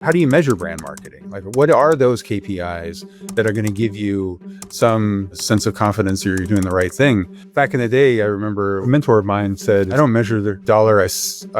How do you measure brand marketing? Like, what are those KPIs that are going to give you some sense of confidence you're doing the right thing? Back in the day, I remember a mentor of mine said, I don't measure the dollar I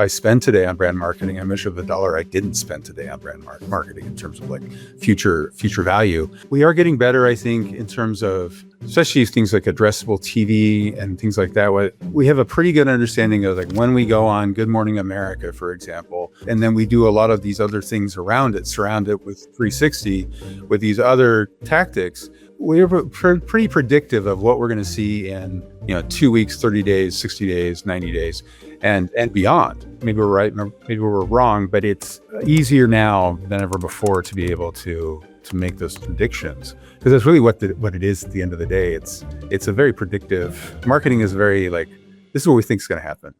spend today on brand marketing. I measure the dollar I didn't spend today on brand marketing in terms of like future value. We are getting better, I think, in terms of especially things like addressable TV and things like that. We have a pretty good understanding of like when we go on Good Morning America, for example, and then we do a lot of these other things around it, surround it with 360, with these other tactics. We're pretty predictive of what we're going to see in 2 weeks, 30 days, 60 days, 90 days, and beyond. Maybe we're right, maybe we're wrong, but it's easier now than ever before to be able to make those predictions, because that's really what it is at the end of the day. It's a very predictive marketing. Is very like, this is what we think is going to happen.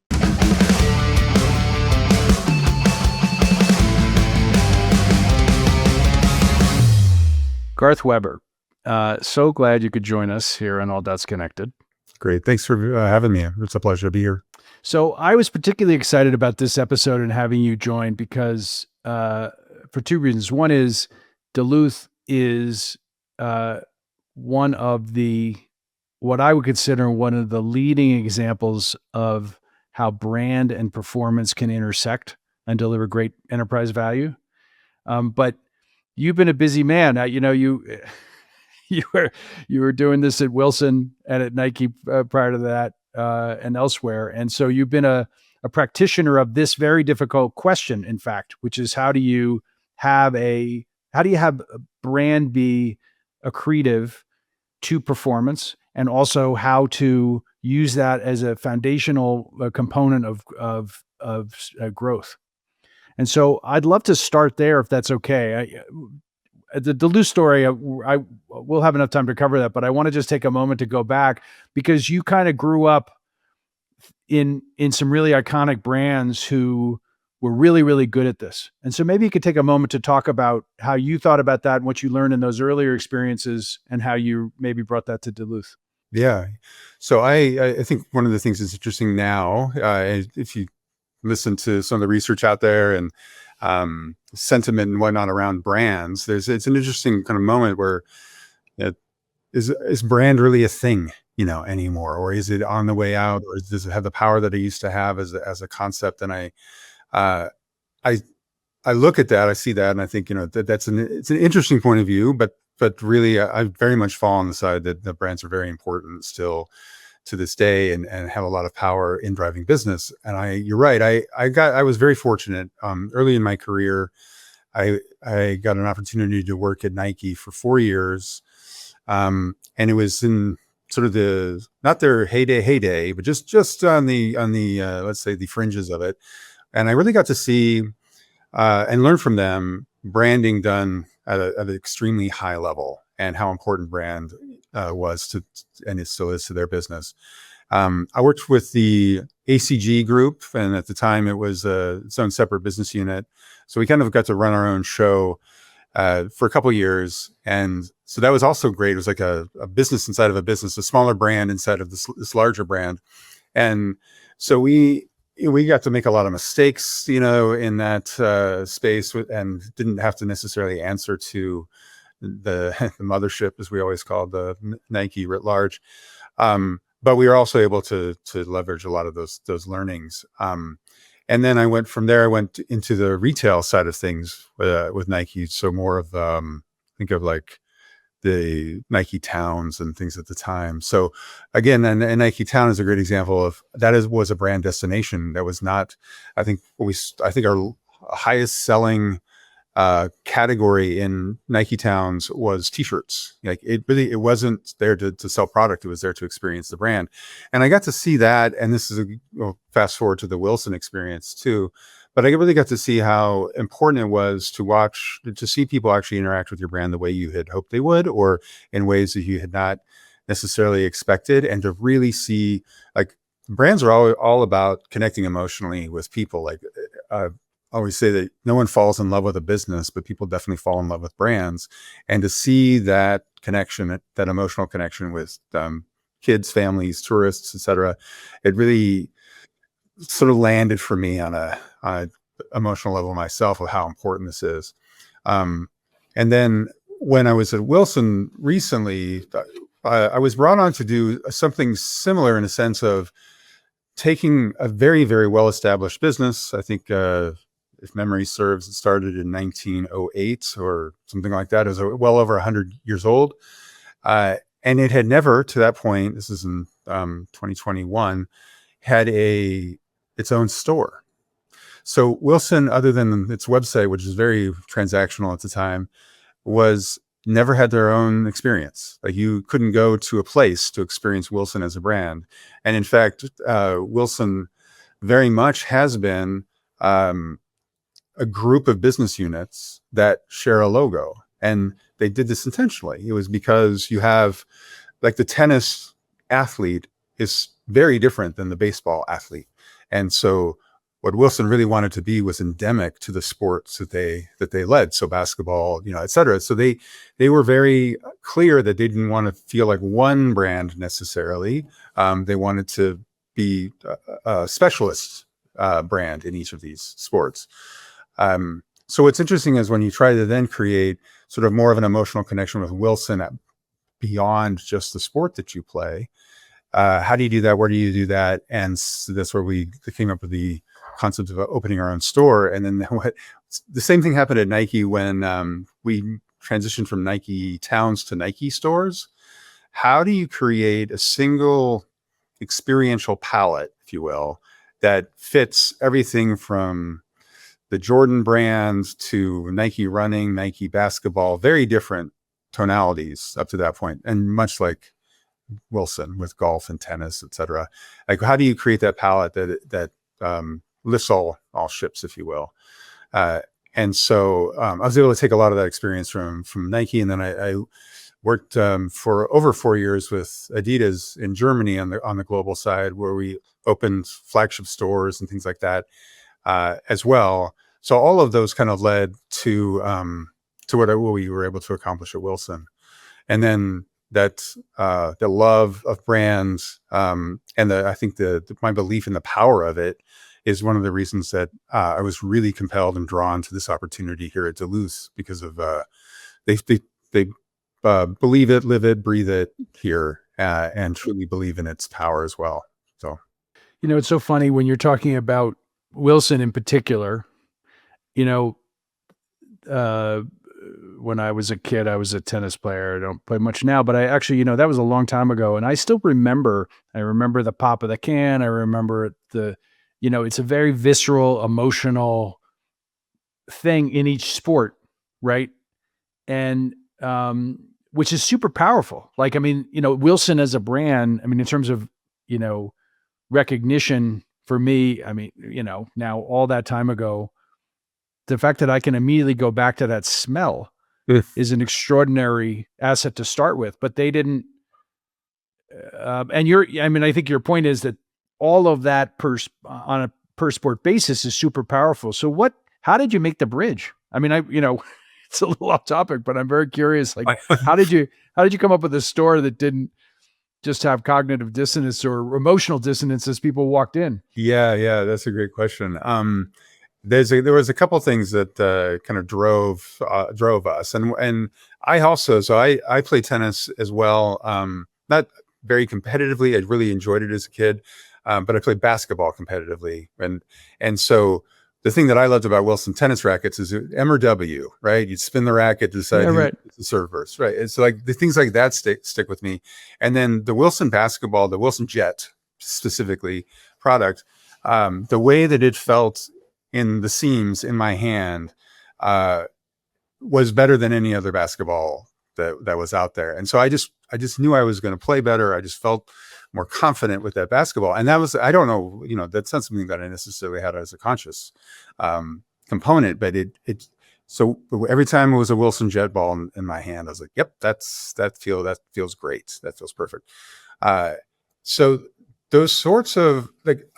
Garth Weber, so glad you could join us here on All Dots Connected. Great. Thanks for having me. It's a pleasure to be here. So I was particularly excited about this episode and having you join because for two reasons. One is Duluth is one of what I would consider one of the leading examples of how brand and performance can intersect and deliver great enterprise value. But you've been a busy man. You were doing this at Wilson and at Nike prior to that and elsewhere. And so you've been a practitioner of this very difficult question, in fact, which is how do you have a brand be accretive to performance, and also how to use that as a foundational component of growth. And so I'd love to start there, if that's okay. The Duluth story, I will have enough time to cover that, but I want to just take a moment to go back, because you kind of grew up in some really iconic brands who were really, really good at this. And so maybe you could take a moment to talk about how you thought about that and what you learned in those earlier experiences and how you maybe brought that to Duluth. Yeah. So I think one of the things that's interesting now, if you listen to some of the research out there and sentiment and whatnot around brands, it's an interesting kind of moment where is brand really a thing, anymore, or is it on the way out, or does it have the power that it used to have as a concept? And I look at that, I see that, and I think it's an interesting point of view, but really I very much fall on the side that the brands are very important still to this day and have a lot of power in driving business. And you're right. I was very fortunate. Early in my career, I got an opportunity to work at Nike for 4 years. And it was in sort of not their heyday, but just on the let's say the fringes of it. And I really got to see and learn from them branding done at an extremely high level, and how important brand was to, and it still is, to their business. I worked with the ACG group, and at the time it was its own separate business unit. So we kind of got to run our own show for a couple of years. And so that was also great. It was like a business inside of a business, a smaller brand inside of this larger brand. And so we got to make a lot of mistakes, in that space, and didn't have to necessarily answer to the mothership, as we always called the Nike writ large. But we were also able to leverage a lot of those learnings. And then I went into the retail side of things with Nike. So more of, think of like the Nike towns and things at the time. So again, and Nike Town is a great example of that. Was a brand destination that was not, I think our highest selling category in Nike Towns was t-shirts. Like it wasn't there to sell product. It was there to experience the brand. And I got to see that. And this is fast forward to the Wilson experience too. But I really got to see how important it was to see people actually interact with your brand the way you had hoped they would, or in ways that you had not necessarily expected. And to really see, like, brands are all about connecting emotionally with people. Like, I always say that no one falls in love with a business, but people definitely fall in love with brands. And to see that connection, that emotional connection with kids, families, tourists, etc., it really sort of landed for me on a emotional level myself of how important this is. Um, and then when I was at Wilson recently, I was brought on to do something similar in a sense of taking a very, very well-established business. I think, if memory serves, it started in 1908 or something like that. It was well over 100 years old. And it had never, to that point, this is in 2021, had its own store. So Wilson, other than its website, which is very transactional at the time, was never had their own experience. Like, you couldn't go to a place to experience Wilson as a brand. And in fact, Wilson very much has been a group of business units that share a logo. And they did this intentionally. It was because you have, like, the tennis athlete is very different than the baseball athlete. And so what Wilson really wanted to be was endemic to the sports that they led. So basketball, et cetera. So they were very clear that they didn't want to feel like one brand necessarily. They wanted to be a specialist brand in each of these sports. So what's interesting is when you try to then create sort of more of an emotional connection with Wilson beyond just the sport that you play, how do you do that? Where do you do that? And so that's where we came up with the concept of opening our own store. And then the same thing happened at Nike when we transitioned from Nike Towns to Nike stores. How do you create a single experiential palette, if you will, that fits everything from the Jordan brand to Nike running, Nike basketball, very different tonalities up to that point, and much like Wilson with golf and tennis, et cetera. Like, how do you create that palette that lifts all ships, if you will? And so I was able to take a lot of that experience from Nike, and then I worked for over 4 years with Adidas in Germany on the global side, where we opened flagship stores and things like that as well. So all of those kind of led to what we were able to accomplish at Wilson. And then that the love of brands, and I think my belief in the power of it is one of the reasons that I was really compelled and drawn to this opportunity here at Duluth, because of they believe it, live it, breathe it here, and truly believe in its power as well. So, It's so funny when you're talking about Wilson in particular. When I was a kid, I was a tennis player. I don't play much now, but I actually, that was a long time ago. And I still remember, the pop of the can. I remember it's a very visceral, emotional thing in each sport. Right. And, which is super powerful. Like, Wilson as a brand, in terms of, recognition for me, now all that time ago, the fact that I can immediately go back to that smell is an extraordinary asset to start with, but they didn't. And I think your point is that all of that on a per sport basis is super powerful. So how did you make the bridge? It's a little off topic, but I'm very curious. Like, how did you come up with a store that didn't just have cognitive dissonance or emotional dissonance as people walked in? Yeah, that's a great question. There was a couple of things that kind of drove us, and I play tennis as well. Not very competitively. I really enjoyed it as a kid, but I played basketball competitively, and so the thing that I loved about Wilson tennis rackets is M or W, right? You'd spin the racket to decide who's the servers, right? It's like the things like that stick with me, and then the Wilson basketball, the Wilson Jet specifically product, the way that it felt in the seams in my hand was better than any other basketball that was out there. And so I just knew I was going to play better. I just felt more confident with that basketball. And that was, I don't know, that's not something that I necessarily had as a conscious component, but so every time it was a Wilson Jet ball in my hand, I was like, yep, that feels great. That feels perfect. So those sorts of, like,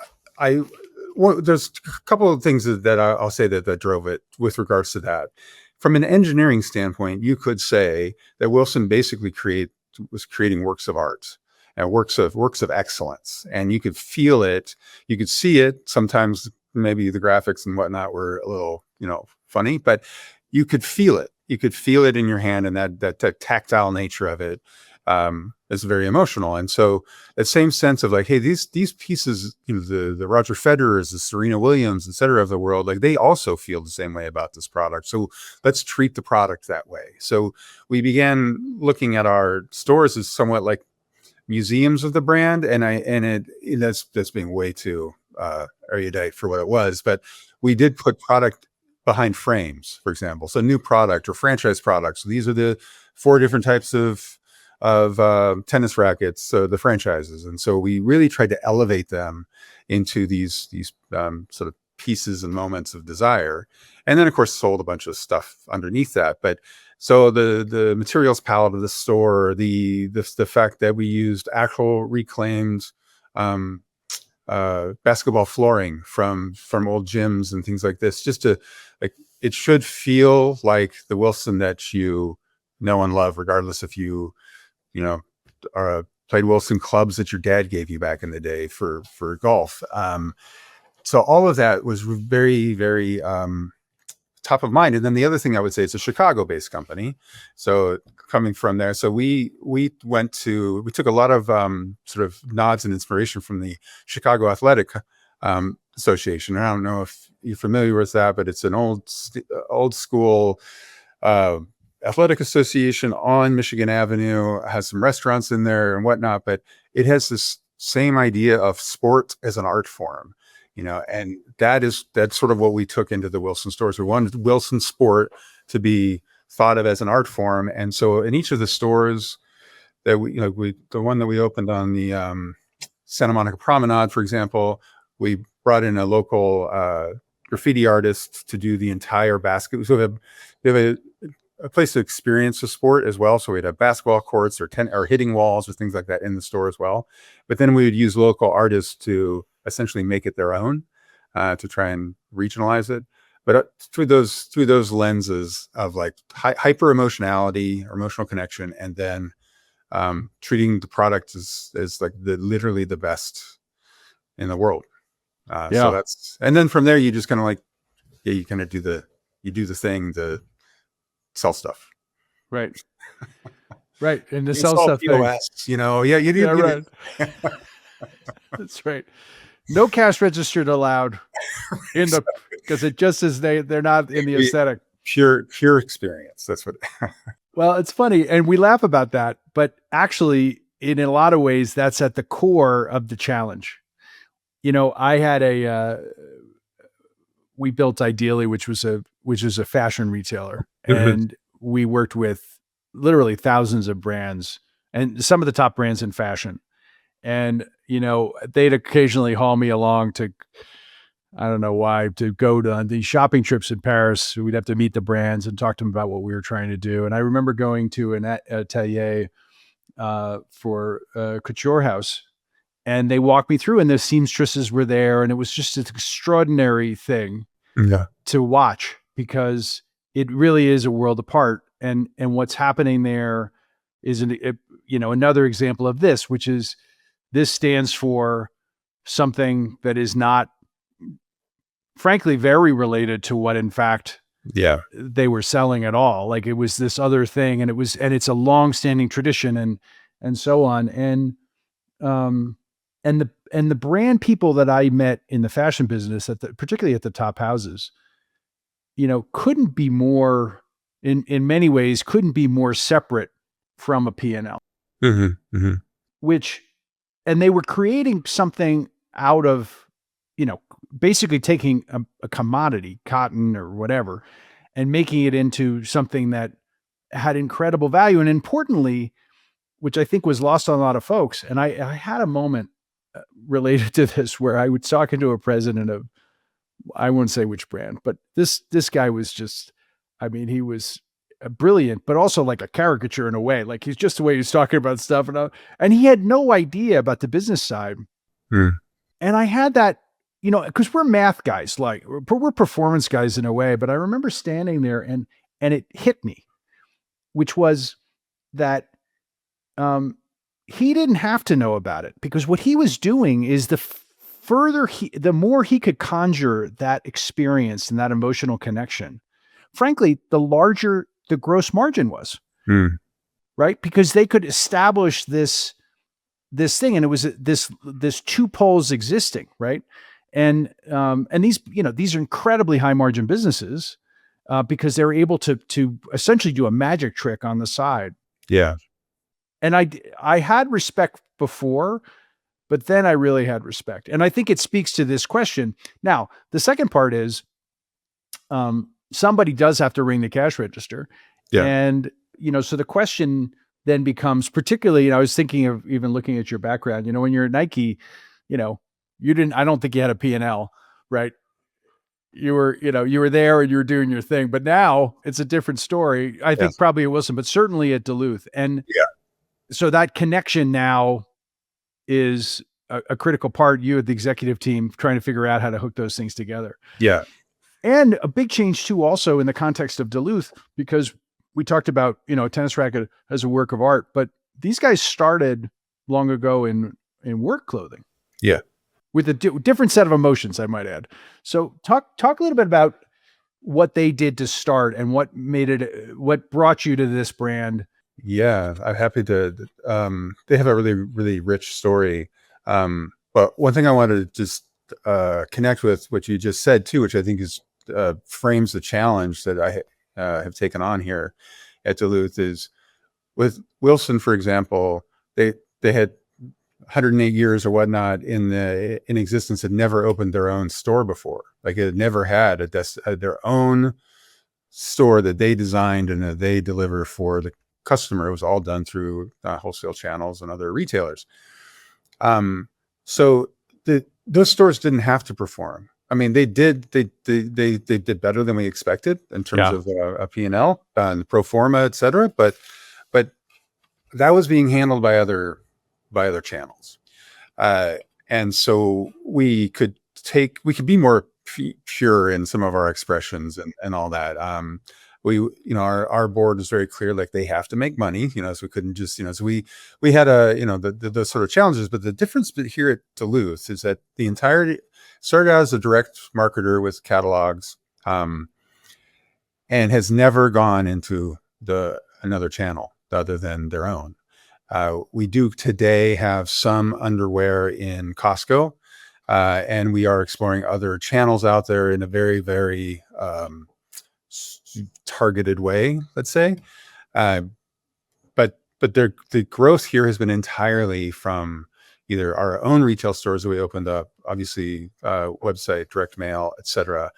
there's a couple of things that I'll say that drove it with regards to that. From an engineering standpoint, you could say that Wilson basically was creating works of art and works of excellence, and you could feel it, you could see it. Sometimes maybe the graphics and whatnot were a little, funny, but you could feel it. You could feel it in your hand, and that tactile nature of it is very emotional. And so that same sense of like, hey, these pieces, the Roger Federers, the Serena Williams, et cetera, of the world, like they also feel the same way about this product. So let's treat the product that way. So we began looking at our stores as somewhat like museums of the brand, that's being way too erudite for what it was, but we did put product behind frames, for example. So new product or franchise products. These are the 4 different types of tennis rackets, so the franchises, and so we really tried to elevate them into these sort of pieces and moments of desire, and then of course sold a bunch of stuff underneath that. But so the materials palette of the store, the fact that we used actual reclaimed basketball flooring from old gyms and things like this, just to like it should feel like the Wilson that you know and love, regardless if you played Wilson clubs that your dad gave you back in the day for golf. So all of that was very, very top of mind. And then the other thing I would say, it's a Chicago-based company. So coming from there, so we took a lot of sort of nods and inspiration from the Chicago Athletic Association. And I don't know if you're familiar with that, but it's an old school athletic association on Michigan Avenue, has some restaurants in there and whatnot, but it has this same idea of sport as an art form, and that's sort of what we took into the Wilson stores. We wanted Wilson sport to be thought of as an art form. And so in each of the stores that the one that we opened on the Santa Monica Promenade, for example, we brought in a local graffiti artist to do the entire basket. So we have a place to experience the sport as well. So we'd have basketball courts or hitting walls or things like that in the store as well. But then we would use local artists to essentially make it their own, to try and regionalize it. But through those lenses of like hyper emotionality or emotional connection, and then treating the product as like literally the best in the world. So and then from there you just kind of like, you kind of do the thing to sell stuff. Right. And the You sell sell stuff POS, you do. Right. That's right. No cash registered allowed because it just as they're not in the aesthetic. Pure experience. That's what. Well, it's funny, and we laugh about that, but actually, in a lot of ways, that's at the core of the challenge. I had we built Ideally, which is a fashion retailer, and we worked with literally thousands of brands and some of the top brands in fashion. And, they'd occasionally haul me along to, I don't know why, to go to these shopping trips in Paris. We'd have to meet the brands and talk to them about what we were trying to do. And I remember going to an atelier for a couture house, and they walked me through, and the seamstresses were there. And it was just an extraordinary thing to watch, because it really is a world apart. And what's happening there is another example of this, which is this stands for something that is not, frankly, very related to what in fact they were selling at all. Like it was this other thing, and it's a long-standing tradition and so on. And the brand people that I met in the fashion business, particularly at the top houses, couldn't be more, in many ways, couldn't be more separate from a P&L. And they were creating something out of, basically taking a commodity, cotton or whatever, and making it into something that had incredible value. And importantly, which I think was lost on a lot of folks. And I had a moment related to this where I was talking to a president of, I won't say which brand, but this guy was just, he was brilliant, but also like a caricature in a way. Like he's just the way he's talking about stuff. And he had no idea about the business side. And I had that, because we're math guys, like we're performance guys in a way, but I remember standing there and it hit me, which was that he didn't have to know about it, because what he was doing is the more he could conjure that experience and that emotional connection frankly, the larger the gross margin was, Mm. right? Because they could establish this thing, and it was this two poles existing, right? And these, these are incredibly high margin businesses, because they were able to essentially do a magic trick on the side. Yeah. And I had respect before, but then I really had respect. And I think it speaks to this question. Now, the second part is, somebody does have to ring the cash register. Yeah. And, so the question then becomes, particularly, I was thinking of even looking at your background, when you're at Nike, I don't think you had a P&L, right? You were there and you were doing your thing, but now it's a different story. I think Yes. probably at Wilson, but certainly at Duluth. And Yeah. so that connection now is a critical part, you at the executive team trying to figure out how to hook those things together. Yeah. And a big change too, also in the context of Duluth, because we talked about, a tennis racket as a work of art, but these guys started long ago in work clothing. Yeah. With a different set of emotions, I might add. So talk a little bit about what they did to start and what brought you to this brand. Yeah, I'm happy to. They have a really, really rich story. But one thing I wanted to just connect with what you just said too, which I think is frames the challenge that I have taken on here at Duluth, is with Wilson, for example. They had 108 years or whatnot in existence, had never opened their own store before. Like, it had never had their own store that they designed and that they deliver for the customer. It was all done through wholesale channels and other retailers. So those stores didn't have to perform. I mean, they did better than we expected in terms of a P&L and pro forma, et cetera. But that was being handled by other channels. And so we could be more pure in some of our expressions and all that. Our board was very clear, like, they have to make money, so we couldn't just, so we had the sort of challenges. But the difference here at Duluth is that the entirety started out as a direct marketer with catalogs, and has never gone into another channel other than their own. We do today have some underwear in Costco, and we are exploring other channels out there in a very, very targeted way, let's say. But the growth here has been entirely from either our own retail stores that we opened up, obviously, website, direct mail, et cetera.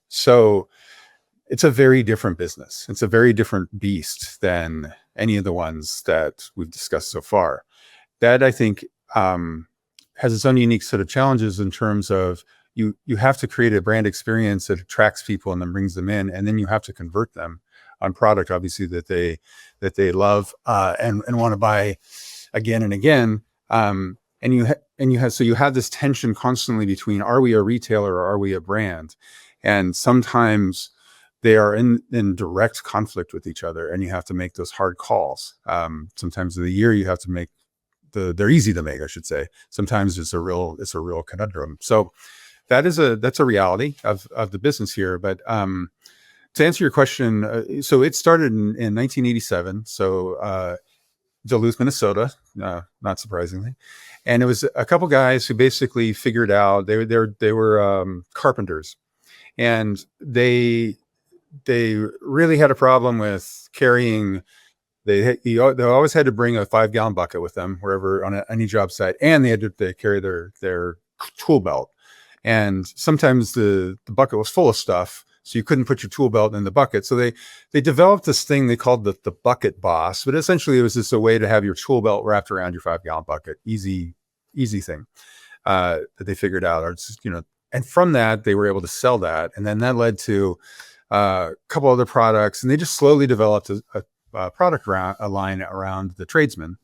So it's a very different business. It's a very different beast than any of the ones that we've discussed so far. That, I think, has its own unique set of challenges in terms of you have to create a brand experience that attracts people and then brings them in, and then you have to convert them on product, obviously, that they love and want to buy again and again. And you have this tension constantly between, are we a retailer or are we a brand? And sometimes they are in direct conflict with each other, and you have to make those hard calls. Sometimes of the year you have to make they're easy to make, I should say. Sometimes it's a real conundrum. So that's a reality of the business here. But to answer your question, so it started in 1987. So Duluth, Minnesota, not surprisingly, and it was a couple guys who basically figured out they were carpenters, and they really had a problem with carrying. They always had to bring a 5-gallon bucket with them wherever on any job site, and they had to carry their tool belt. And sometimes the bucket was full of stuff, so you couldn't put your tool belt in the bucket. So they developed this thing they called the bucket boss, but essentially it was just a way to have your tool belt wrapped around your 5-gallon bucket. Easy thing that they figured out. Or just, and from that they were able to sell that, and then that led to a couple other products, and they just slowly developed a product line around the tradesman.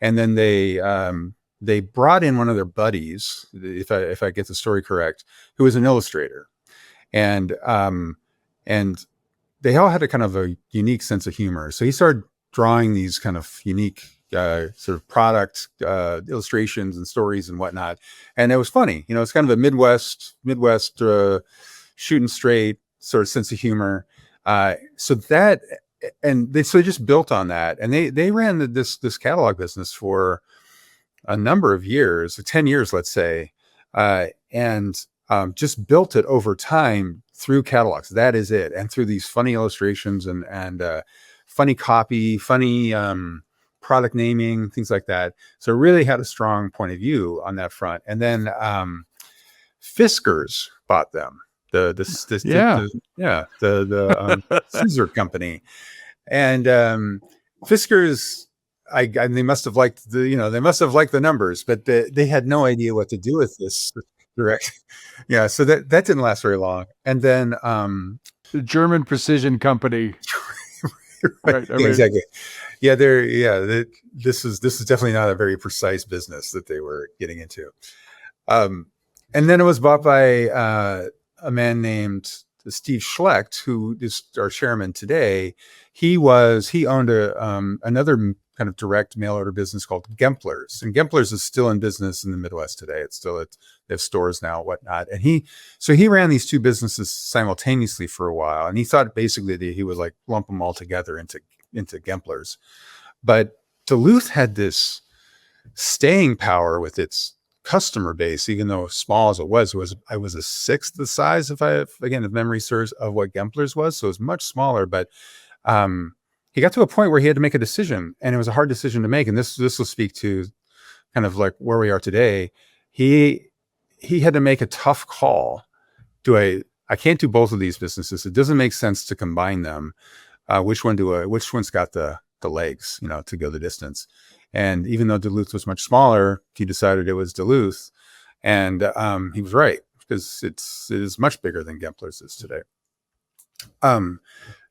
And then they brought in one of their buddies, if I get the story correct, who was an illustrator, and they all had a kind of a unique sense of humor. So he started drawing these kind of unique sort of product illustrations and stories and whatnot, and it was funny. It's kind of a Midwest shooting straight sort of sense of humor. So that, and they just built on that, and they ran this catalog business for a number of years, 10 years, let's say, and just built it over time through catalogs. That is it. And through these funny illustrations and funny copy, funny product naming, things like that. So it really had a strong point of view on that front. And then Fiskars bought them. The scissor company. And Fiskars, they must have liked the numbers, but they had no idea what to do with this direct. Yeah, so that didn't last very long. And then the German precision company. right, exactly. Yeah, this is definitely not a very precise business that they were getting into. And then it was bought by a man named Steve Schlecht, who is our chairman today. He owned another kind of direct mail order business called Gempler's, and Gempler's is still in business in the Midwest today. They have stores now, whatnot. And he ran these two businesses simultaneously for a while, and he thought basically that he would like lump them all together into Gempler's. But Duluth had this staying power with its customer base, even though small as it was a sixth the size, if memory serves, of what Gempler's was. So it was much smaller, but he got to a point where he had to make a decision, and it was a hard decision to make. And this will speak to kind of like where we are today. He had to make a tough call. I can't do both of these businesses. It doesn't make sense to combine them. Which one's got the legs, to go the distance? And even though Duluth was much smaller, he decided it was Duluth, and he was right, because it is much bigger than Gempler's is today.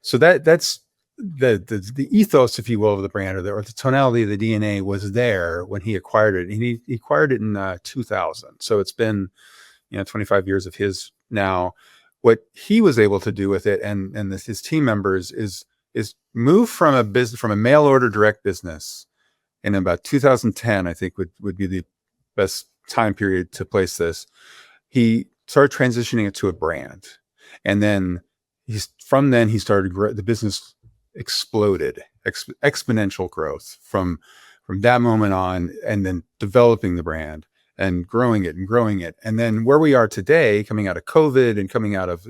So that's the ethos, if you will, of the brand, or the tonality of the DNA was there when he acquired it. And he acquired it in 2000. So it's been 25 years of his now. What he was able to do with it and his team members is move from a mail order direct business in about 2010, I think would be the best time period to place this. He started transitioning it to a brand, and then he started the business exploded, exponential growth from that moment on, and then developing the brand and growing it. And then where we are today, coming out of COVID and coming out of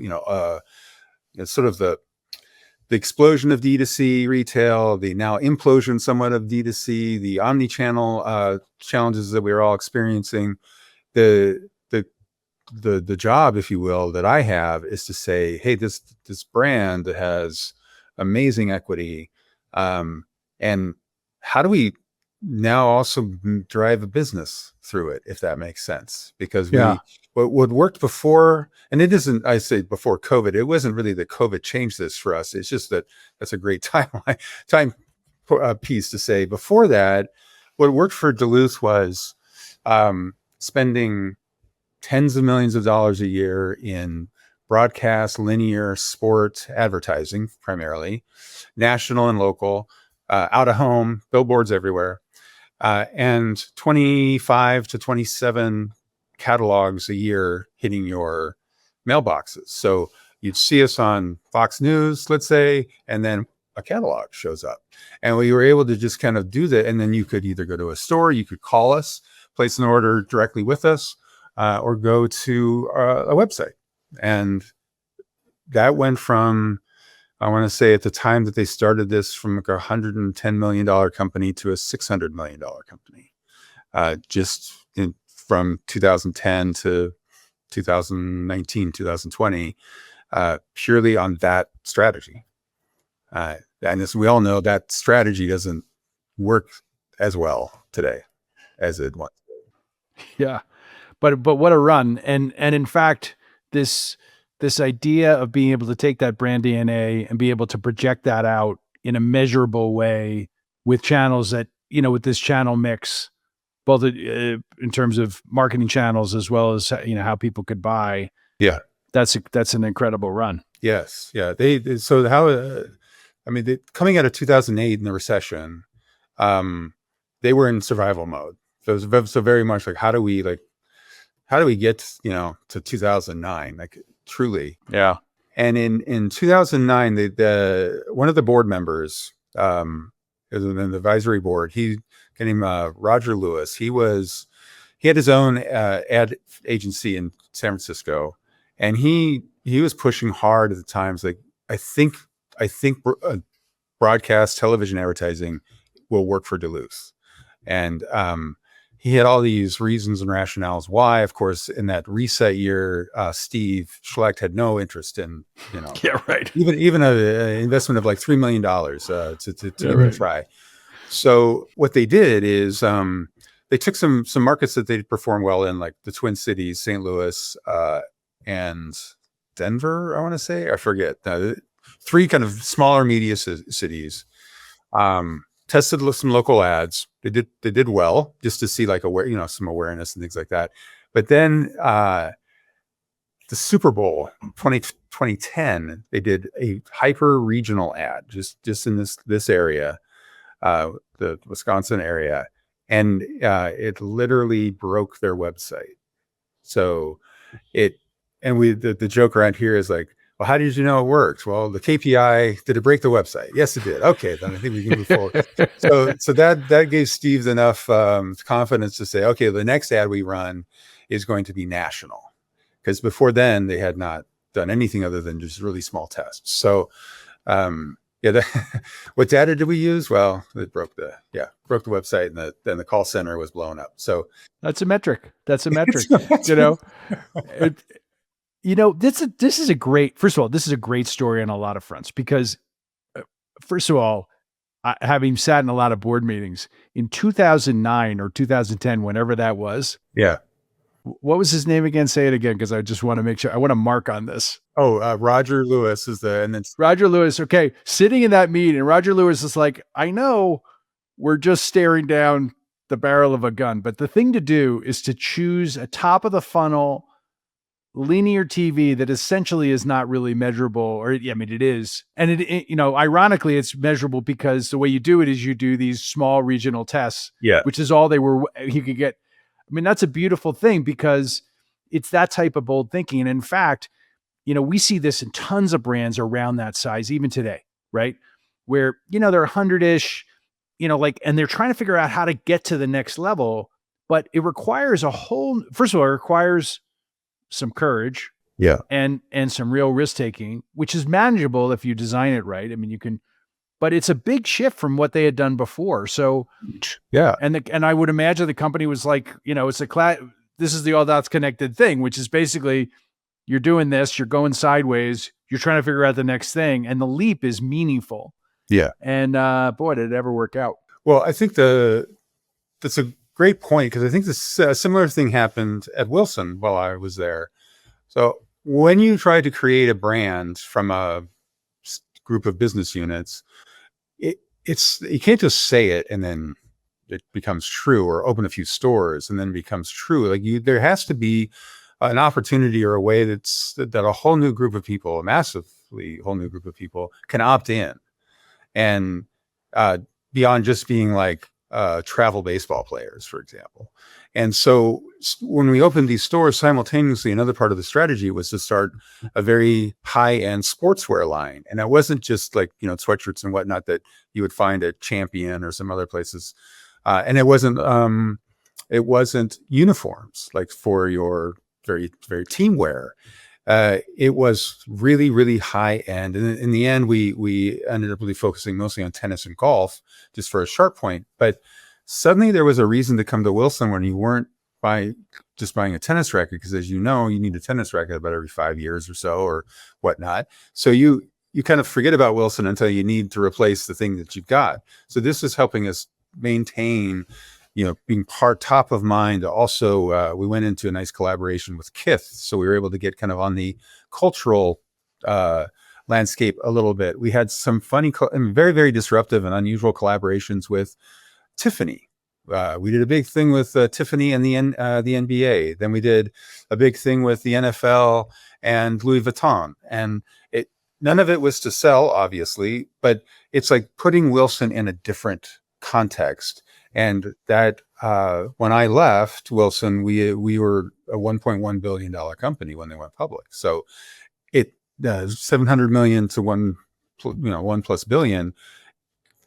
sort of the explosion of D2C retail, the now implosion somewhat of D2C, the omni-channel challenges that we're all experiencing, the job, if you will, that I have is to say, hey, this brand that has amazing equity, and how do we now also drive a business through it, if that makes sense? Because what worked before, and it isn't, I say before COVID, it wasn't really that COVID changed this for us. It's just that's a great time piece to say. Before that, what worked for Duluth was spending tens of millions of dollars a year in broadcast, linear, sport advertising, primarily, national and local, out of home, billboards everywhere, and 25 to 27 catalogs a year hitting your mailboxes. So you'd see us on Fox News, let's say, and then a catalog shows up. And we were able to just kind of do that. And then you could either go to a store, you could call us, place an order directly with us, or go to a website. And that went from, I want to say at the time that they started this, from like a $110 million company to a $600 million company, from 2010 to 2019, 2020, purely on that strategy. And as we all know, that strategy doesn't work as well today as it once did. Yeah. But what a run. And in fact, this idea of being able to take that brand DNA and be able to project that out in a measurable way with channels that, with this channel mix, both in terms of marketing channels as well as, how people could buy. Yeah. That's an incredible run. Yes. Yeah. Coming out of 2008 in the recession, they were in survival mode. So it was so very much like, how do we get, to 2009? Like, truly. Yeah. And in 2009, the one of the board members, is in the advisory board, he named Roger Lewis. He had his own ad agency in San Francisco, and he was pushing hard at the times. Like I think broadcast television advertising will work for Duluth, and he had all these reasons and rationales why. Of course, in that reset year, Steve Schlecht had no interest in, Yeah, right. even an investment of like $3 million to even try. So what they did is they took some markets that they'd perform well in, like the Twin Cities, St. Louis, and Denver. I want to say, I forget, three kind of smaller media cities. Tested some local ads. They did well, just to see like some awareness and things like that. But then the Super Bowl 2010, they did a hyper regional ad just in this area, the Wisconsin area, and it literally broke their website. So the joke around here is like, well, how did you know it worked? Well, the KPI, did it break the website? Yes, it did. Okay, then I think we can move forward. So that gave Steve enough confidence to say, okay, the next ad we run is going to be national, because before then they had not done anything other than just really small tests. So what data did we use? Well, it broke the website, and then the call center was blown up. So that's a metric. This is a great, first of all, this is a great story on a lot of fronts, because first of all, having sat in a lot of board meetings in 2009 or 2010, whenever that was. Yeah. What was his name again? Say it again, because I just want to make sure. I want to mark on this. Oh, Roger Lewis Roger Lewis. Okay. Sitting in that meeting, Roger Lewis is like, I know we're just staring down the barrel of a gun, but the thing to do is to choose a top of the funnel linear TV that essentially is not really measurable, or it is. And ironically, it's measurable because the way you do it is you do these small regional tests, which is all he could get. I mean, that's a beautiful thing, because it's that type of bold thinking. And in fact, we see this in tons of brands around that size, even today, right? Where, they're 100-ish, and they're trying to figure out how to get to the next level, but it requires first of all, it requires some courage, and some real risk taking, which is manageable if you design it right. I mean, you can, but it's a big shift from what they had done before. So, and I would imagine the company was like, it's this is the all dots connected thing, which is basically you're doing this, you're going sideways, you're trying to figure out the next thing, and the leap is meaningful. Yeah. And boy, did it ever work out. Well, I think that's a great point, because I think this similar thing happened at Wilson while I was there. So when you try to create a brand from a group of business units, you can't just say it and then it becomes true, or open a few stores and then it becomes true. Like there has to be an opportunity or a way that a whole new group of people, a massively whole new group of people, can opt in, and beyond just being like travel baseball players, for example. And so when we opened these stores simultaneously, another part of the strategy was to start a very high-end sportswear line. And it wasn't just like, sweatshirts and whatnot that you would find at Champion or some other places. And it wasn't uniforms like for your very, very team wear. It was really, really high end. And in the end, we ended up really focusing mostly on tennis and golf, just for a sharp point. But suddenly there was a reason to come to Wilson when you weren't just buying a tennis racket, because as you know, you need a tennis racket about every 5 years or so, or whatnot. So you kind of forget about Wilson until you need to replace the thing that you've got. So this is helping us maintain, being top of mind. Also, we went into a nice collaboration with Kith. So we were able to get kind of on the cultural landscape a little bit. We had some funny and very, very disruptive and unusual collaborations with Tiffany. We did a big thing with Tiffany and the NBA. Then we did a big thing with the NFL and Louis Vuitton. And none of it was to sell, obviously, but it's like putting Wilson in a different context. And that when I left Wilson, we were a $1.1 billion company when they went public. So 700 million to one plus billion.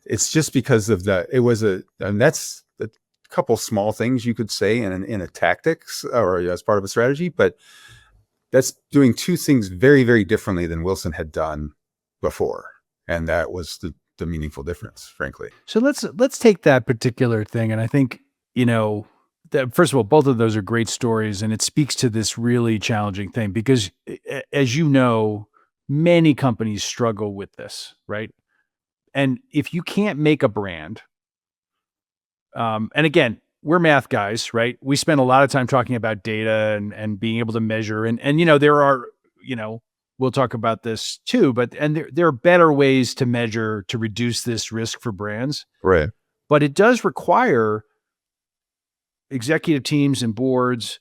It's just because of that. It was and that's a couple small things you could say in a tactics or as part of a strategy, but that's doing two things very, very differently than Wilson had done before. And that was the meaningful difference, frankly. So let's take that particular thing, and I think, that first of all, both of those are great stories, and it speaks to this really challenging thing because, as you know, many companies struggle with this, right? And if you can't make a brand, and again, we're math guys, right? We spend a lot of time talking about data and being able to measure, and there are, we'll talk about this too, but there are better ways to measure to reduce this risk for brands, Right. but it does require executive teams and boards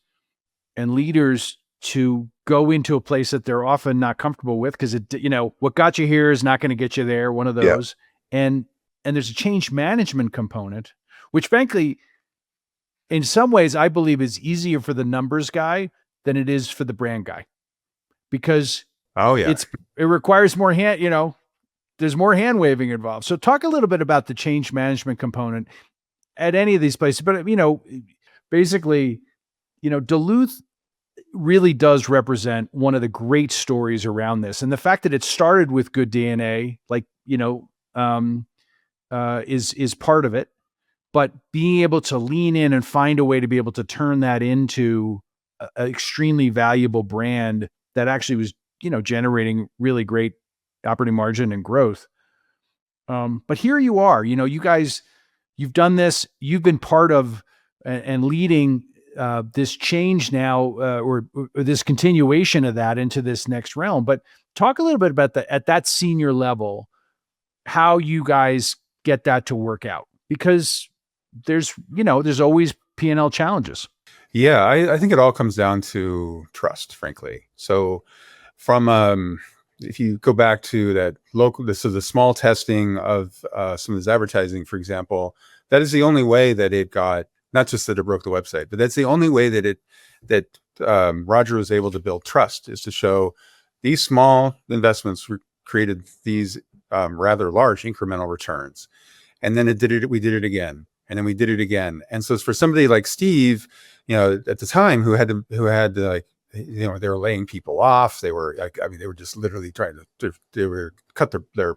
and leaders to go into a place that they're often not comfortable with because what got you here is not going to get you there. One of Yeah. those, and there's a change management component, which frankly, in some ways, I believe is easier for the numbers guy than it is for the brand guy, because Oh yeah. it requires more there's more hand waving involved. So talk a little bit about the change management component at any of these places, but basically, Duluth really does represent one of the great stories around this. And the fact that it started with good DNA, like, is part of it, but being able to lean in and find a way to be able to turn that into an extremely valuable brand that actually was, generating really great operating margin and growth. But here you are, you guys, you've done this, you've been part of and leading this change now, or this continuation of that into this next realm. But talk a little bit about at that senior level, how you guys get that to work out, because there's always P&L challenges. Yeah, I think it all comes down to trust, frankly. So from if you go back to that this is the small testing of some of this advertising, for example, that is the only way that it got, not just that it broke the website, but that's the only way that Roger was able to build trust, is to show these small investments created these rather large incremental returns. And then we did it again. And then we did it again. And so for somebody like Steve, at the time who had to like, they were laying people off. They were like, they were just literally trying they were cut their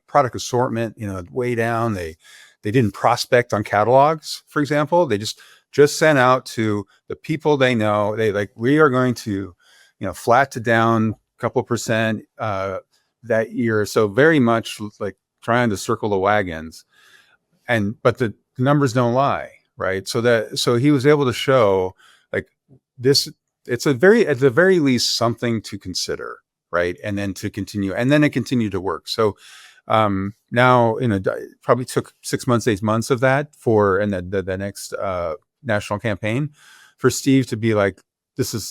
product assortment, way down. They didn't prospect on catalogs, for example. They just sent out to the people they know. They like, we are going to, flat to down a couple percent that year. So very much like trying to circle the wagons. But the numbers don't lie, right? So he was able to show like this. It's at the very least something to consider, right? And then to continue, and then it continued to work. So now, probably took 6 months, 8 months of that and the next national campaign for Steve to be like,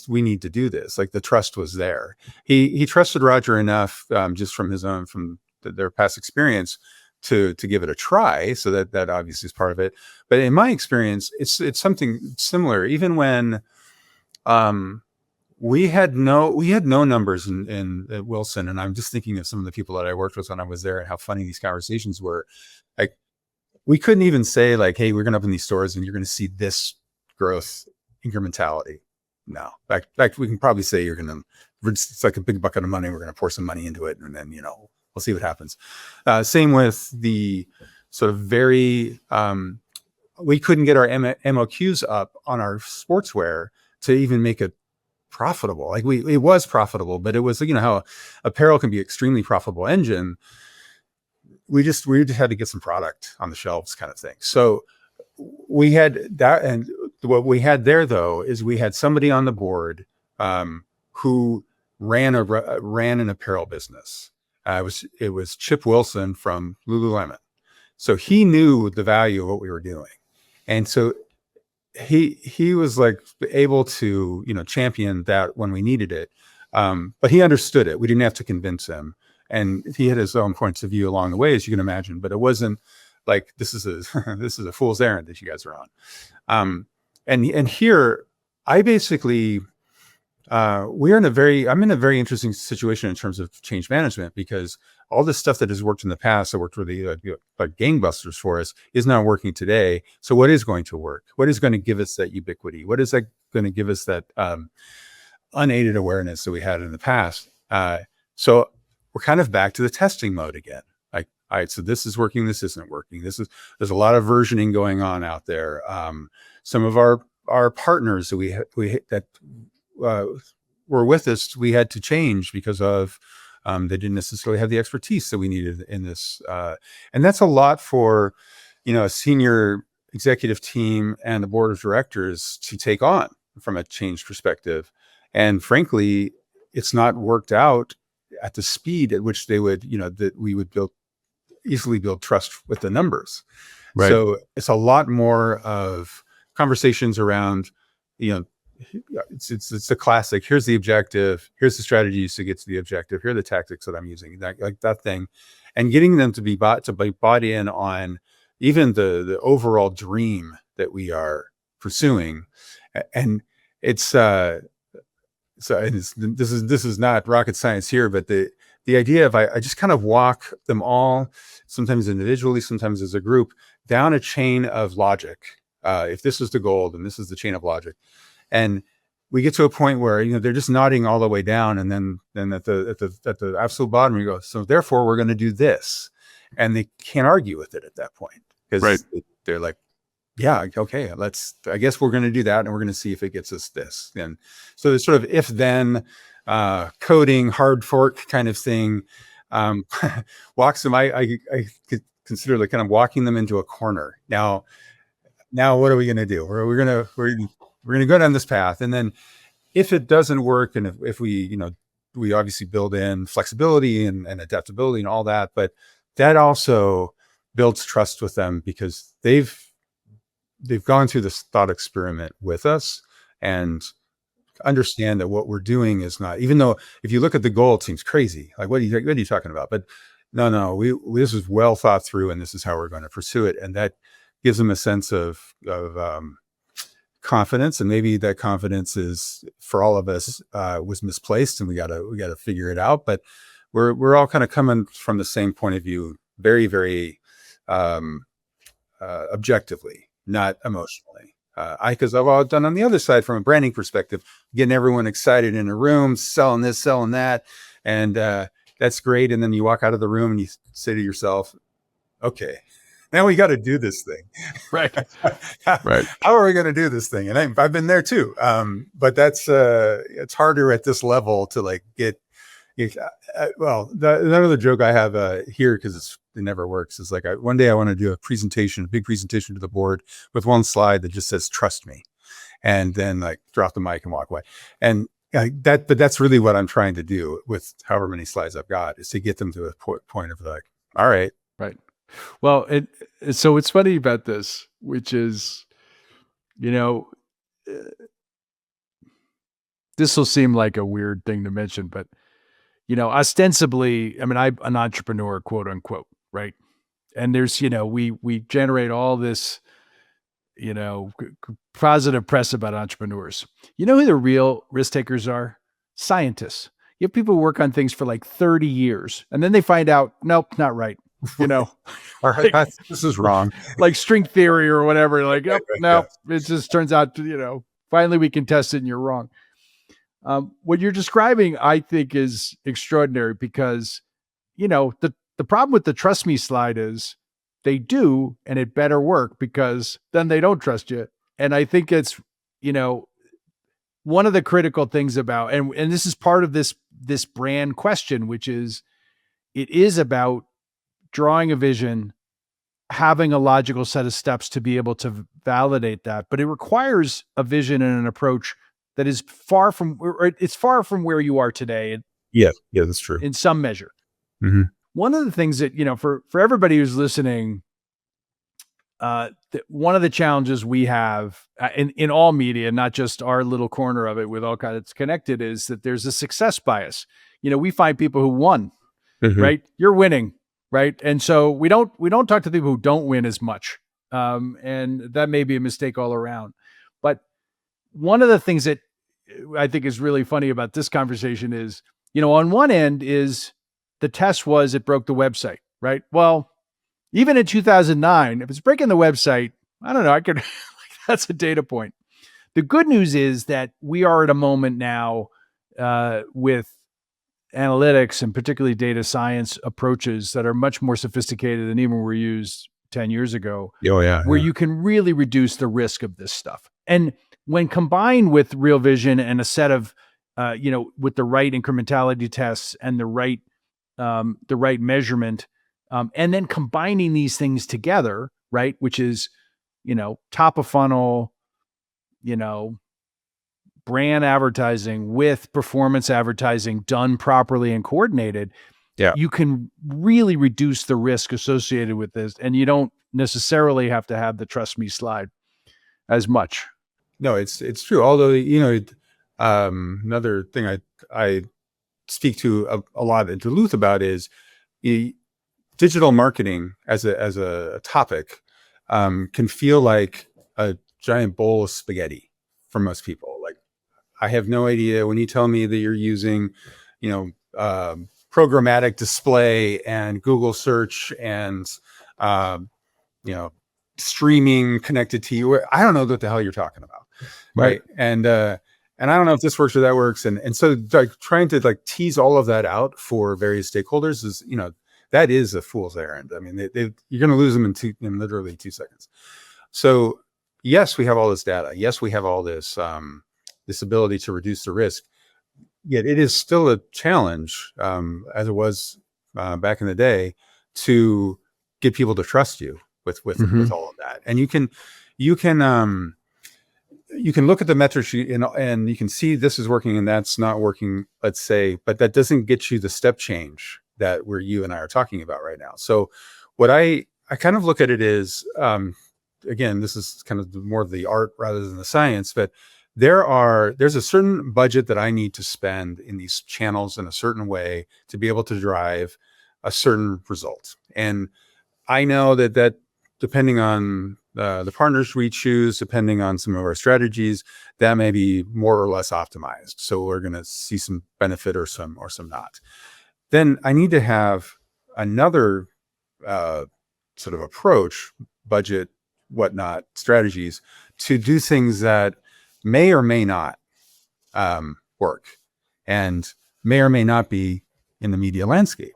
we need to do this. Like, the trust was there. He trusted Roger enough, just from their past experience, to give it a try. So that obviously is part of it. But in my experience, it's something similar. Even when we had no numbers in Wilson, and I'm just thinking of some of the people that I worked with when I was there and how funny these conversations were. Like, we couldn't even say like, hey, we're going to open these stores and you're going to see this growth incrementality. No, in fact, we can probably say it's like a big bucket of money. We're going to pour some money into it, and then we'll see what happens. Same with the sort of very, we couldn't get our MOQs up on our sportswear to even make it profitable. Like, it was profitable, but it was, how apparel can be extremely profitable engine. We just had to get some product on the shelves, kind of thing. So we had that. And what we had there, though, is we had somebody on the board who ran an apparel business. It was Chip Wilson from Lululemon. So he knew the value of what we were doing. And so he was like able to, champion that when we needed it. But he understood it. We didn't have to convince him. And he had his own points of view along the way, as you can imagine, but it wasn't like, this is a fool's errand that you guys are on. And here I basically I'm in a very interesting situation in terms of change management, because all this stuff that has worked in the past, that worked really like gangbusters for us, is not working today. So what is going to work? What is going to give us that ubiquity? What is that going to give us that unaided awareness that we had in the past? So we're kind of back to the testing mode again. Like, all right, so this is working, this isn't working. There's a lot of versioning going on out there. Some of our partners that uh, were with us, we had to change because of they didn't necessarily have the expertise that we needed in this, and that's a lot for a senior executive team and the board of directors to take on from a change perspective. And frankly, it's not worked out at the speed at which they would, that we would easily build trust with the numbers. Right. So it's a lot more of conversations around, it's the classic. Here's the objective. Here's the strategies to get to the objective. Here are the tactics that I'm using. That thing, and getting them to be bought in on even the overall dream that we are pursuing. And it's this is not rocket science here, but the idea of I just kind of walk them all, sometimes individually, sometimes as a group, down a chain of logic. If this is the goal, then this is the chain of logic, and we get to a point where they're just nodding all the way down, and then at the absolute bottom you go, so therefore we're going to do this, and they can't argue with it at that point, because they're like, yeah, okay, I guess we're going to do that, and we're going to see if it gets us this. And so there's sort of if then coding hard fork kind of thing, walks them. I consider like kind of walking them into a corner. Now what are we going to do? We're going to go down this path, and then if it doesn't work, and if we we obviously build in flexibility and adaptability and all that, but that also builds trust with them, because they've gone through this thought experiment with us and understand that what we're doing is not, even though if you look at the goal, it seems crazy. Like, what are you talking about? But no, this is well thought through, and this is how we're going to pursue it. And that gives them a sense of confidence. And maybe that confidence is, for all of us, was misplaced, and we got to figure it out. But we're all kind of coming from the same point of view, very, very objectively, not emotionally. Because I've all done on the other side from a branding perspective, getting everyone excited in a room, selling this, selling that, and that's great. And then you walk out of the room and you say to yourself, "Okay, now we got to do this thing." Right. How are we going to do this thing? And I've been there too. But that's it's harder at this level to like get. Another joke I have here, because it never works, is like one day I want to do a big presentation to the board with one slide that just says "trust me," and then like drop the mic and walk away. And but that's really what I'm trying to do with however many slides I've got, is to get them to a point of like, all right. Well, so what's funny about this, which is, this will seem like a weird thing to mention, but ostensibly, I mean, I'm an entrepreneur, quote unquote, right? And there's, we generate all this, positive press about entrepreneurs. You know who the real risk takers are? Scientists. You have people who work on things for like 30 years, and then they find out, nope, not right. All right, this is wrong. Like string theory or whatever. Like, no, it just turns out to, finally we can test it and you're wrong. What you're describing, I think, is extraordinary, because, the problem with the trust me slide is they do, and it better work, because then they don't trust you. And I think it's, one of the critical things about, and this is part of this brand question, which is, it is about drawing a vision, having a logical set of steps to be able to validate that. But it requires a vision and an approach that is far from where you are today. Yeah, that's true. In some measure. Mm-hmm. One of the things that, for everybody who's listening, one of the challenges we have in all media, not just our little corner of it with all kinds of connected, is that there's a success bias. We find people who won, right? You're winning, right? And so we don't talk to people who don't win as much. And that may be a mistake all around. But one of the things that I think is really funny about this conversation is, on one end is the test was it broke the website, right? Well, even in 2009, if it's breaking the website, I don't know, I could, like, that's a data point. The good news is that we are at a moment now with analytics and particularly data science approaches that are much more sophisticated than even were used 10 years ago, Oh yeah, where yeah. you can really reduce the risk of this stuff. And when combined with real vision and a set of, with the right incrementality tests and the right measurement, and then combining these things together, right, which is, top of funnel, you know, brand advertising with performance advertising done properly and coordinated, Yeah. you can really reduce the risk associated with this. And you don't necessarily have to have the trust me slide as much. No, it's true. Although, another thing I speak to a lot at Duluth about is e- digital marketing as a topic can feel like a giant bowl of spaghetti for most people. Like, I have no idea when you tell me that you're using, you know, programmatic display and Google search and, um, you know, streaming connected to you. I don't know what the hell you're talking about, Right. right? And I don't know if this works or that works. And so, like, trying to like tease all of that out for various stakeholders is, that is a fool's errand. I mean, you're going to lose them in literally 2 seconds. So yes, we have all this data. Yes, we have all this this ability to reduce the risk. Yet it is still a challenge, as it was back in the day, to get people to trust you with Mhm. all of that. And you can you can look at the metrics and you can see this is working and that's not working, let's say, but that doesn't get you the step change that you and I are talking about right now. So what I kind of look at it is, again, this is kind of more of the art rather than the science, but there's a certain budget that I need to spend in these channels in a certain way to be able to drive a certain result. And I know that depending on the partners we choose, depending on some of our strategies, that may be more or less optimized. So we're going to see some benefit or some not. Then I need to have another sort of approach, budget, whatnot, strategies to do things that may or may not work, and may or may not be in the media landscape.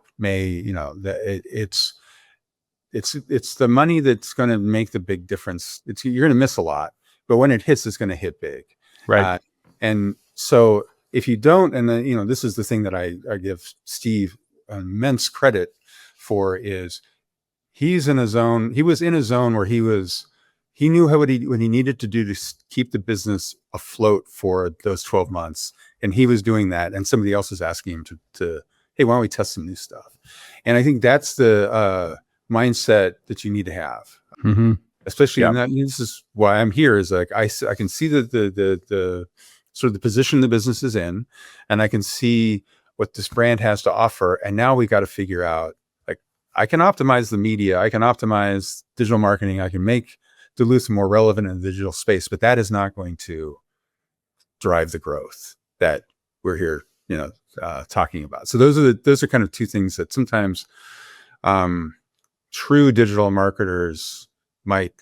It's the money that's going to make the big difference. You're going to miss a lot, but when it hits, it's going to hit big. Right. And so if you don't, and then, this is the thing that I give Steve immense credit for, is he's in a zone. He was in a zone where he knew what he needed to do to keep the business afloat for those 12 months. And he was doing that. And somebody else is asking him to, hey, why don't we test some new stuff? And I think that's the mindset that you need to have, Mm-hmm. especially Yeah. in that. This is why I'm here, is like, I can see the sort of the position the business is in, and I can see what this brand has to offer. And now we got to figure out, like, I can optimize the media, I can optimize digital marketing, I can make Duluth more relevant in the digital space, but that is not going to drive the growth that we're here, talking about. So those are kind of two things that sometimes true digital marketers might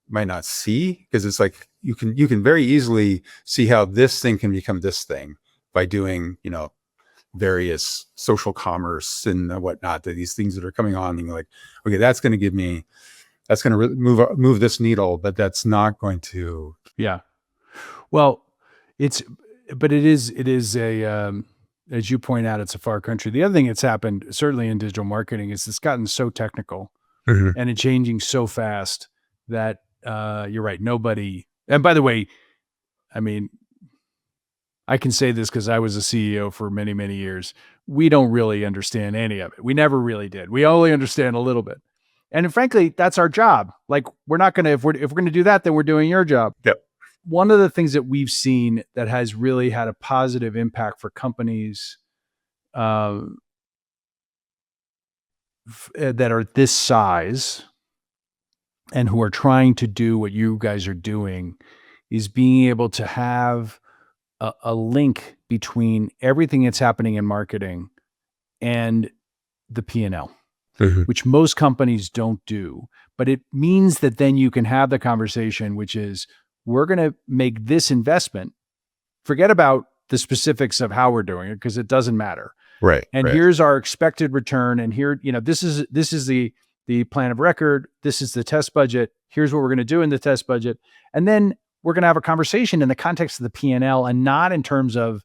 not see, because it's like you can very easily see how this thing can become this thing by doing various social commerce and whatnot, that these things that are coming on, and you're like, okay, that's going to move this needle, but that's not going to. Yeah. Well, but it is a, as you point out, it's a far country. The other thing that's happened, certainly in digital marketing, is it's gotten so technical Mhm. and it's changing so fast that you're right. Nobody, and by the way, I mean, I can say this because I was a CEO for many, many years. We don't really understand any of it. We never really did. We only understand a little bit. And frankly, that's our job. Like, we're not going to, if we're going to do that, then we're doing your job. Yep. One of the things that we've seen that has really had a positive impact for companies that are this size and who are trying to do what you guys are doing is being able to have a link between everything that's happening in marketing and the P&L, Mhm. which most companies don't do. But it means that then you can have the conversation, which is, we're going to make this investment. Forget about the specifics of how we're doing it, because it doesn't matter. Right, And right. here's our expected return. And here, this is the plan of record. This is the test budget. Here's what we're going to do in the test budget. And then we're going to have a conversation in the context of the P&L, and not in terms of,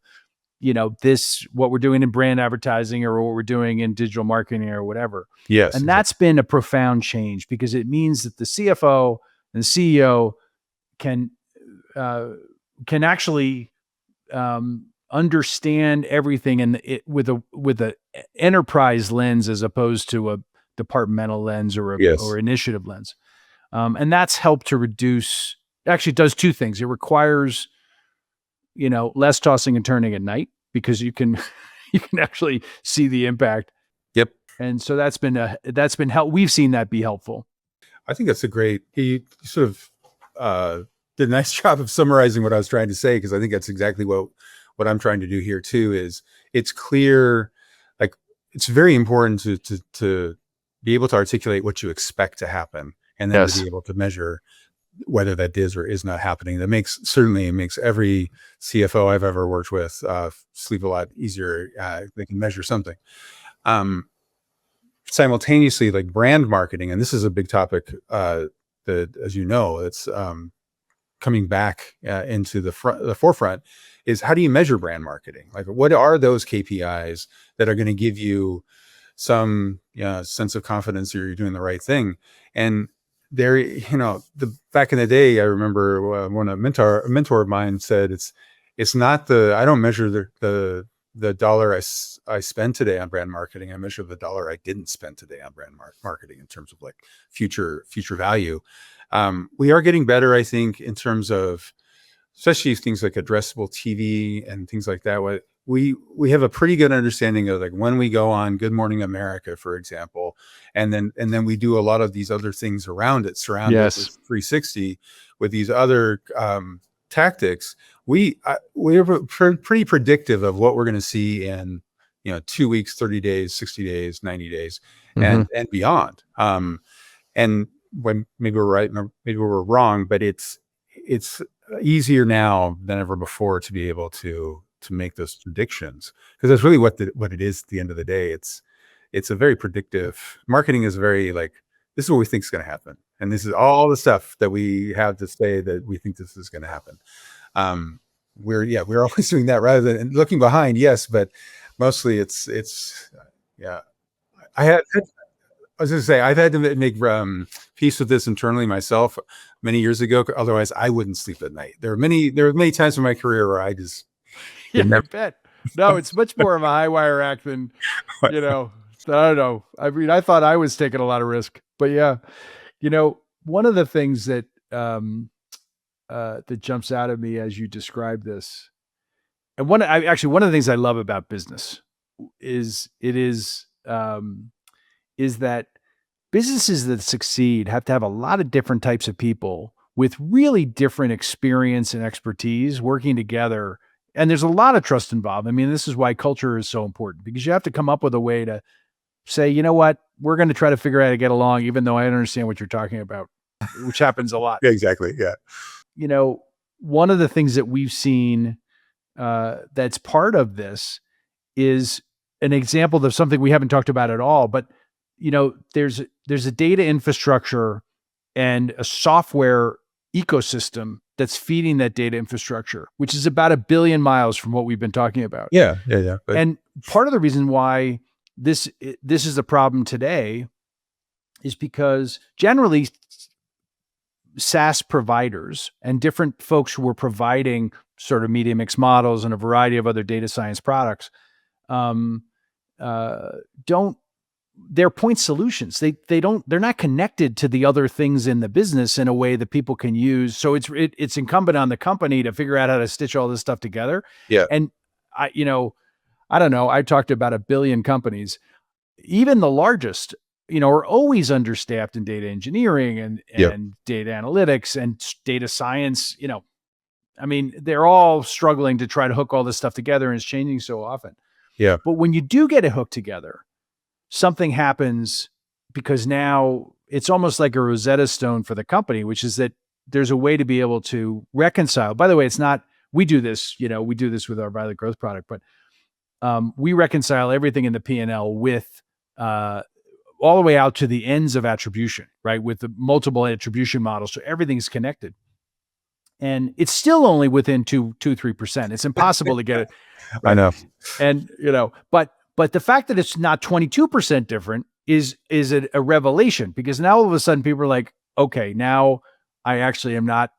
what we're doing in brand advertising or what we're doing in digital marketing or whatever. Yes, And exactly. that's been a profound change, because it means that the CFO and the CEO can actually understand everything with a enterprise lens, as opposed to a departmental lens or Yes. initiative lens. And that's helped to reduce. Actually, it does two things. It requires less tossing and turning at night, because you can you can actually see the impact. Yep. And so that's been help. We've seen that be helpful. I think that's he sort of did a nice job of summarizing what I was trying to say, because I think that's exactly what I'm trying to do here too. Is it's clear, like, it's very important to be able to articulate what you expect to happen, and then to be able to measure whether that is or is not happening. That certainly makes every CFO I've ever worked with sleep a lot easier. They can measure something. Simultaneously, like brand marketing, and this is a big topic that, as you know, it's coming back into the forefront, is how do you measure brand marketing? Like, what are those KPIs that are going to give you some sense of confidence that you're doing the right thing? And there, back in the day, I remember when a mentor of mine said, it's not I don't measure the dollar I spend today on brand marketing. I measure the dollar I didn't spend today on brand marketing, in terms of like future value. We are getting better, I think, in terms of especially things like addressable TV and things like that. We have a pretty good understanding of, like, when we go on Good Morning America, for example, and then we do a lot of these other things around it, surrounded with 360 with these other tactics. We're pretty predictive of what we're going to see in 2 weeks, 30 days, 60 days, 90 days, and beyond. And when maybe we're right, maybe we're wrong, but it's easier now than ever before to be able to make those predictions, because that's really what it is at the end of the day. It's a very predictive marketing. Is very like, this is what we think is going to happen, and this is all the stuff that we have to say that we think this is going to happen. We're always doing that rather than looking behind. Yes, but mostly it's yeah. I was going to say, I've had to make peace with this internally myself many years ago. Otherwise, I wouldn't sleep at night. There were many times in my career where I just I bet. No, it's much more of a high wire act than, I don't know. I mean, I thought I was taking a lot of risk, but yeah, one of the things that that jumps out at me as you describe this, and one of the things I love about business is that businesses that succeed have to have a lot of different types of people with really different experience and expertise working together. And there's a lot of trust involved. I mean, this is why culture is so important, because you have to come up with a way to say, you know what, we're going to try to figure out how to get along, even though I don't understand what you're talking about, which happens a lot. Yeah, exactly. Yeah. One of the things that we've seen that's part of this is an example of something we haven't talked about at all, but there's a data infrastructure and a software ecosystem that's feeding that data infrastructure, which is about 1 billion miles from what we've been talking about. Yeah. But And part of the reason why this is a problem today is because generally SaaS providers and different folks who were providing sort of media mix models and a variety of other data science products they're point solutions. They're not connected to the other things in the business in a way that people can use. So it's incumbent on the company to figure out how to stitch all this stuff together. yeah. And I don't know. I talked to about 1 billion companies. Even the largest, are always understaffed in data engineering and data analytics and data science. I mean, they're all struggling to try to hook all this stuff together, and it's changing so often. Yeah. But when you do get it hooked together, something happens, because now it's almost like a Rosetta Stone for the company, which is that there's a way to be able to reconcile. By the way, it's not, we do this, we do this with our Violet Growth product, but we reconcile everything in the P&L with all the way out to the ends of attribution, right? With the multiple attribution models. So everything's connected. And it's still only within 3%. It's impossible to get it I right. know. And, but the fact that it's not 22% different is a revelation, because now all of a sudden people are like, okay, now I actually am not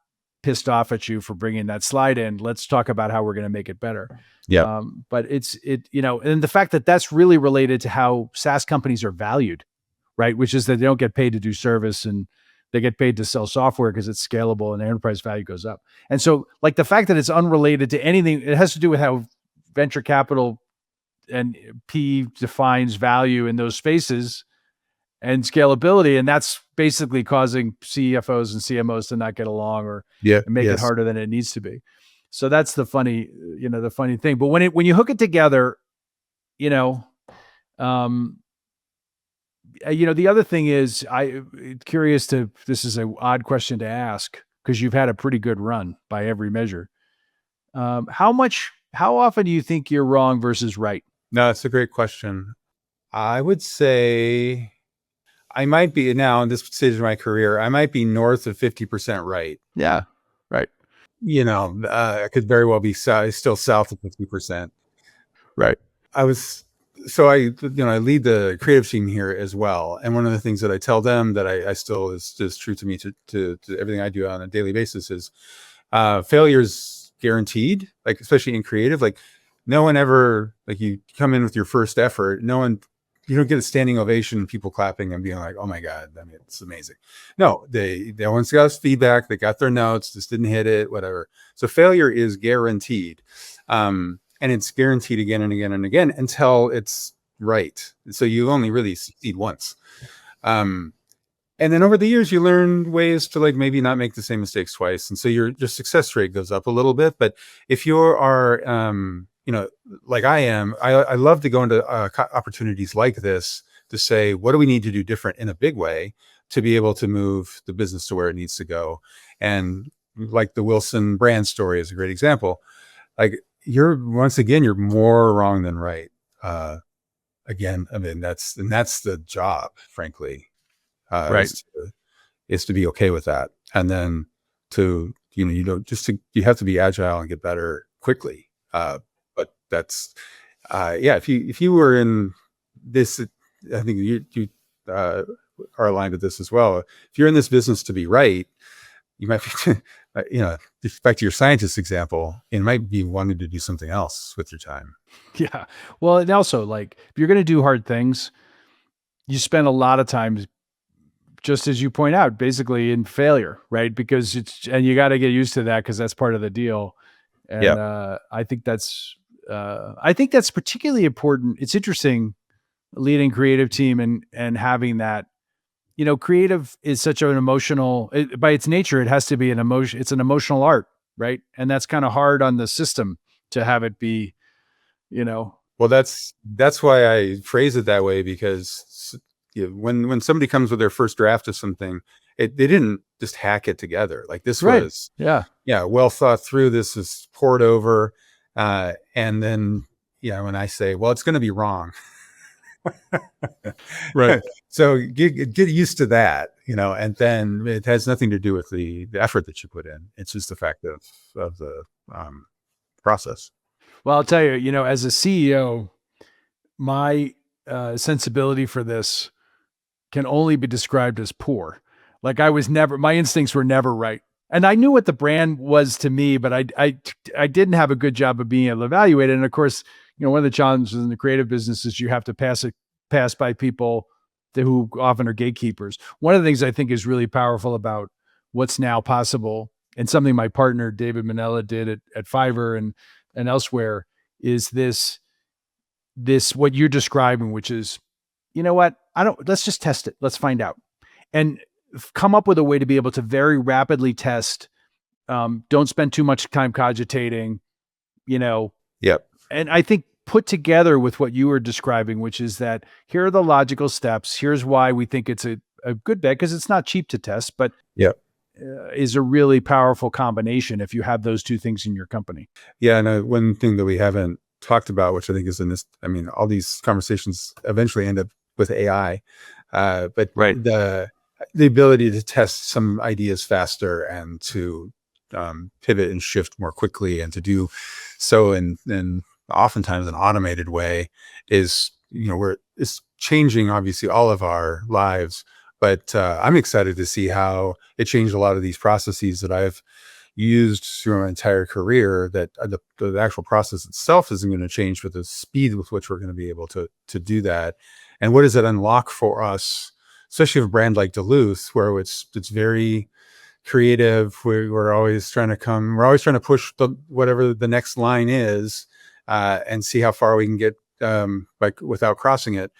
pissed off at you for bringing that slide in. Let's talk about how we're going to make it better. Yeah. But and the fact that that's really related to how SaaS companies are valued, right? Which is that they don't get paid to do service, and they get paid to sell software because it's scalable and the enterprise value goes up. And so, like, the fact that it's unrelated to anything, it has to do with how venture capital and P defines value in those spaces and scalability. And that's basically causing CFOs and CMOs to not get along, or make it harder than it needs to be. So that's the funny thing. But when you hook it together, the other thing is, this is an odd question to ask, because you've had a pretty good run by every measure. How often do you think you're wrong versus right? No, it's a great question. I would say I might be, now in this stage of my career, I might be north of 50% right. Yeah. Right. I could very well be still south of 50%. Right. I lead the creative team here as well. And one of the things that I tell them that I still is true to me, to everything I do on a daily basis, is failure's guaranteed, like, especially in creative. Like, no one ever, like, you come in with your first effort, you don't get a standing ovation, people clapping and being like, oh my God, I mean, it's amazing. No, they always got us feedback. They got their notes, just didn't hit it, whatever. So failure is guaranteed. And it's guaranteed again and again and again until it's right. So you only really succeed once. And then over the years, you learn ways to, like, maybe not make the same mistakes twice. And so your success rate goes up a little bit. But if you are, like I am, I love to go into opportunities like this to say, what do we need to do different in a big way to be able to move the business to where it needs to go? And like the Wilson brand story is a great example. Like, you're more wrong than right. Again, I mean, that's the job, frankly, right. is to be okay with that. And then you have to be agile and get better quickly. But that's, if you were in this, I think you are aligned with this as well. If you're in this business to be right, you might be, back to your scientist example, it might be wanting to do something else with your time. Yeah. Well, and also, like, if you're going to do hard things, you spend a lot of time, just as you point out, basically in failure, right? Because and you got to get used to that, because that's part of the deal. And I think that's particularly important. It's interesting leading creative team and having that, creative is such an emotional, by its nature, it has to be an emotion. It's an emotional art, right? And that's kind of hard on the system to have it be, Well, that's why I phrase it that way, because when somebody comes with their first draft of something, they didn't just hack it together. Like, this was, well thought through. This is poured over. And then, when I say, well, it's going to be wrong. Right. So get used to that, and then it has nothing to do with the effort that you put in. It's just the fact of the process. Well, I'll tell you, as a CEO, my sensibility for this can only be described as poor. Like, my instincts were never right. And I knew what the brand was to me, but I didn't have a good job of being able to evaluate it. And of course, one of the challenges in the creative business is you have to pass by people who often are gatekeepers. One of the things I think is really powerful about what's now possible, and something my partner David Manella did at Fiverr and elsewhere, is this what you're describing, which is, let's just test it. Let's find out. And come up with a way to be able to very rapidly test Don't spend too much time cogitating, you know. Yep. And I think put together with what you were describing, which is that here are the logical steps. Here's why we think it's a good bet, because it's not cheap to test, but Yep. is a really powerful combination if you have those two things in your company. Yeah. And one thing that we haven't talked about, which I think is in this, I mean, all these conversations eventually end up with AI, but Right. the ability to test some ideas faster and to pivot and shift more quickly, and to do so in oftentimes an automated way is, where it's changing obviously all of our lives. But I'm excited to see how it changed a lot of these processes that I've used through my entire career, that the actual process itself isn't going to change, but the speed with which we're going to be able to do that. And what does it unlock for us, especially a brand like Duluth, where it's very creative. We're always trying to push whatever the next line is, and see how far we can get, like without crossing it.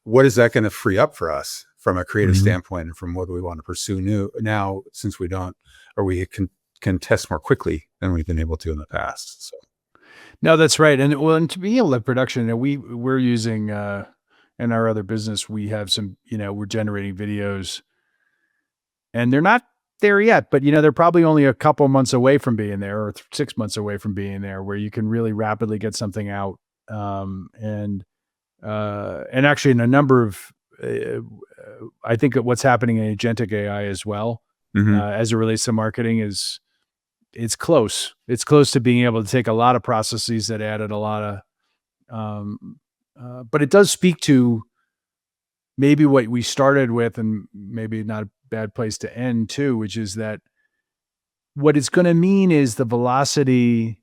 What is that going to free up for us from a creative standpoint, and from what do we want to pursue now, since we don't, or we can test more quickly than we've been able to in the past. So No, that's right. And to be able to production, and we're using in our other business, we have some, we're generating videos, and they're not there yet, but they're probably only a couple months away from being there, or 6 months away from being there, where you can really rapidly get something out. And actually, in a number of, I think that what's happening in agentic AI as well, as it relates to marketing, it's close. It's close to being able to take a lot of processes that added a lot of, but it does speak to maybe what we started with, and maybe not a bad place to end too, which is that what it's going to mean is the velocity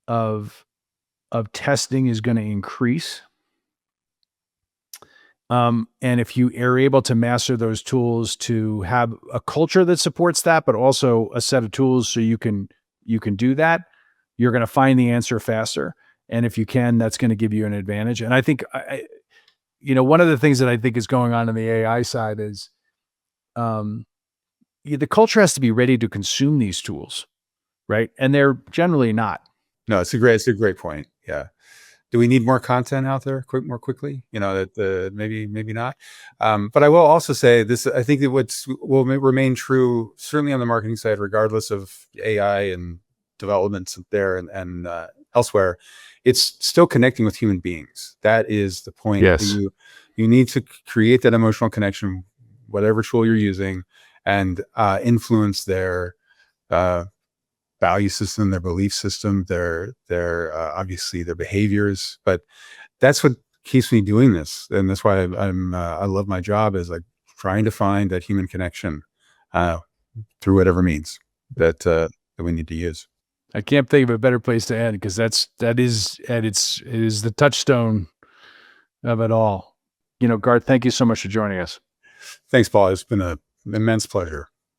of testing is going to increase. And if you are able to master those tools, to have a culture that supports that, but also a set of tools so you can do that, you're going to find the answer faster. And if you can, that's going to give you an advantage. And I think, one of the things that I think is going on the AI side is, the culture has to be ready to consume these tools, right? And they're generally not. no, it's a great point. Yeah. Do we need more content out there more quickly? That maybe not. But I will also say this: I think that will remain true, certainly on the marketing side, regardless of AI and developments there and elsewhere. It's still connecting with human beings. That is the point. Yes. You need to create that emotional connection, whatever tool you're using, and influence their value system, their belief system, their obviously their behaviors. But that's what keeps me doing this, and that's why I love my job, is like trying to find that human connection through whatever means that we need to use. I can't think of a better place to end, because that is it is the touchstone of it all. Garth, thank you so much for joining us. Thanks, Paul. It's been an immense pleasure.